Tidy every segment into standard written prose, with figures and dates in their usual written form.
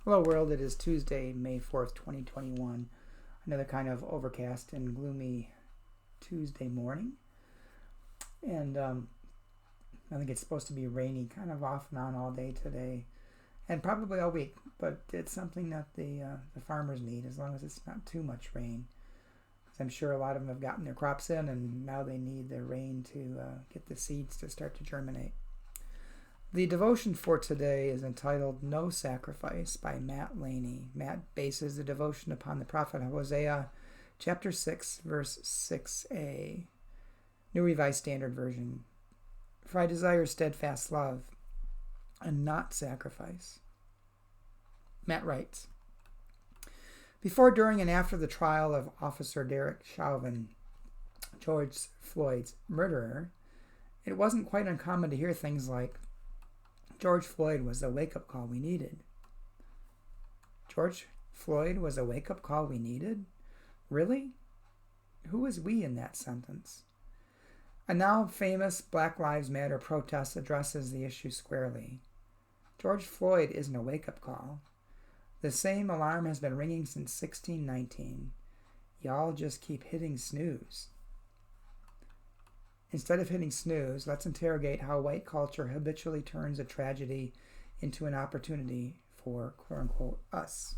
Hello world, it is Tuesday, May 4th, 2021. Another kind of overcast and gloomy Tuesday morning. And I think it's supposed to be rainy kind of off and on all day today. And probably all week, but it's something that the farmers need as long as it's not too much rain. Because I'm sure a lot of them have gotten their crops in and now they need the rain to get the seeds to start to germinate. The devotion for today is entitled No Sacrifice by Matt Laney. Matt bases the devotion upon the prophet Hosea, chapter 6, verse 6a, New Revised Standard Version. For I desire steadfast love and not sacrifice. Matt writes, before, during, and after the trial of Officer Derek Chauvin, George Floyd's murderer, it wasn't quite uncommon to hear things like, George Floyd was the wake-up call we needed. George Floyd was a wake-up call we needed? Really? Who was we in that sentence? A now famous Black Lives Matter protest addresses the issue squarely. George Floyd isn't a wake-up call. The same alarm has been ringing since 1619. Y'all just keep hitting snooze. Instead of hitting snooze, let's interrogate how white culture habitually turns a tragedy into an opportunity for, quote-unquote, us.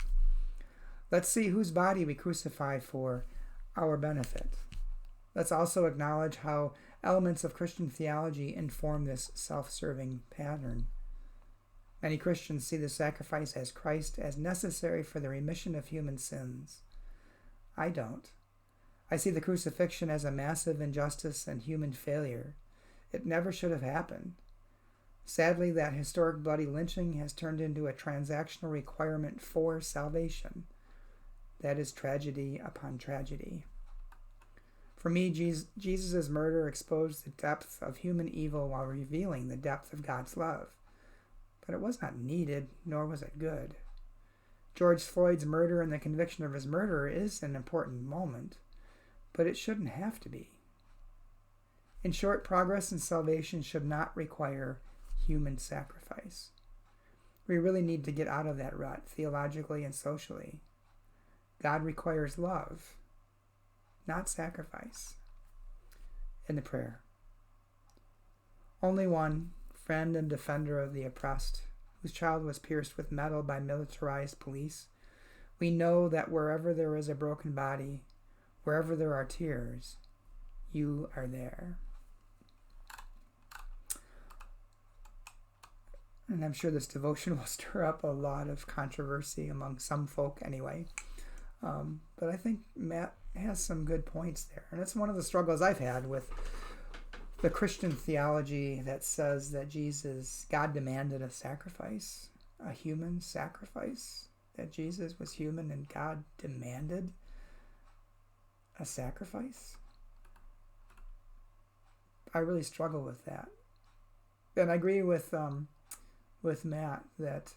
Let's see whose body we crucify for our benefit. Let's also acknowledge how elements of Christian theology inform this self-serving pattern. Many Christians see the sacrifice as Christ as necessary for the remission of human sins. I don't. I see the crucifixion as a massive injustice and human failure. It never should have happened. Sadly, that historic bloody lynching has turned into a transactional requirement for salvation. That is tragedy upon tragedy. For me, Jesus' murder exposed the depth of human evil while revealing the depth of God's love. But it was not needed, nor was it good. George Floyd's murder and the conviction of his murderer is an important moment, but it shouldn't have to be. In short, progress and salvation should not require human sacrifice. We really need to get out of that rut, theologically and socially. God requires love, not sacrifice. In the prayer. Only one, friend and defender of the oppressed, whose child was pierced with metal by militarized police, we know that wherever there is a broken body, wherever there are tears, you are there. And I'm sure this devotion will stir up a lot of controversy among some folk anyway. But I think Matt has some good points there. And it's one of the struggles I've had with the Christian theology that says that God demanded a sacrifice, a human sacrifice, that Jesus was human and God demanded a sacrifice. I really struggle with that. And I agree with Matt that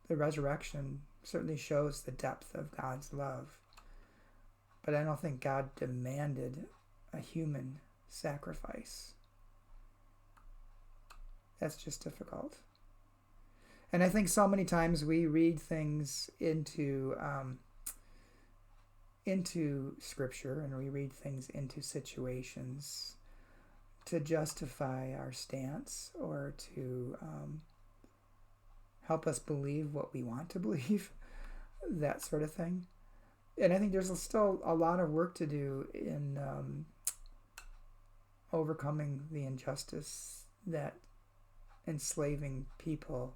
the resurrection certainly shows the depth of God's love. But I don't think God demanded a human sacrifice. That's just difficult. And I think so many times we read things into Scripture and we read things into situations to justify our stance or to help us believe what we want to believe, that sort of thing. And I think there's still a lot of work to do in overcoming the injustice that enslaving people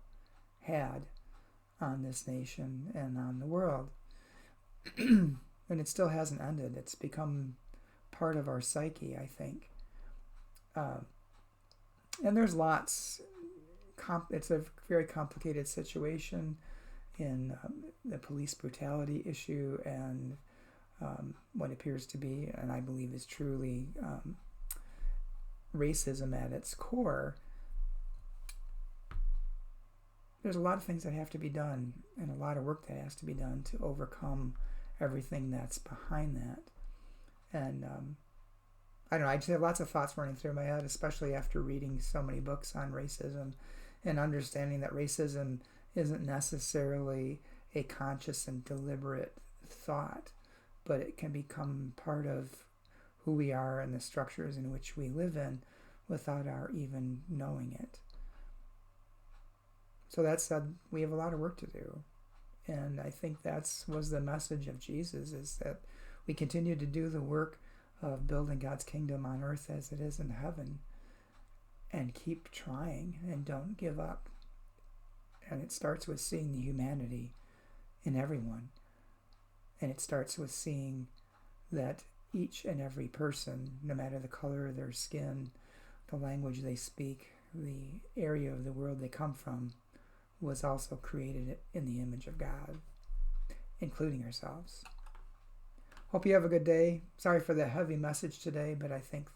had on this nation and on the world. And it still hasn't ended. It's become part of our psyche, I think. And there's lots. It's a very complicated situation in the police brutality issue and what appears to be, and I believe is truly racism at its core. There's a lot of things that have to be done and a lot of work that has to be done to overcome everything that's behind that. And I don't know, I just have lots of thoughts running through my head, especially after reading so many books on racism and understanding that racism isn't necessarily a conscious and deliberate thought, but it can become part of who we are and the structures in which we live in without our even knowing it. So that said, we have a lot of work to do. And I think was the message of Jesus, is that we continue to do the work of building God's kingdom on earth as it is in heaven, and keep trying and don't give up. And it starts with seeing the humanity in everyone. And it starts with seeing that each and every person, no matter the color of their skin, the language they speak, the area of the world they come from, was also created in the image of God, including ourselves. Hope you have a good day. Sorry for the heavy message today, but I think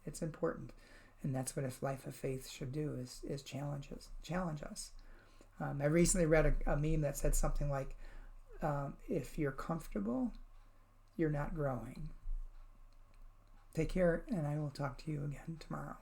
it's important. And that's what a life of faith should do, is challenge us. I recently read a meme that said something like, if you're comfortable, you're not growing. Take care, and I will talk to you again tomorrow.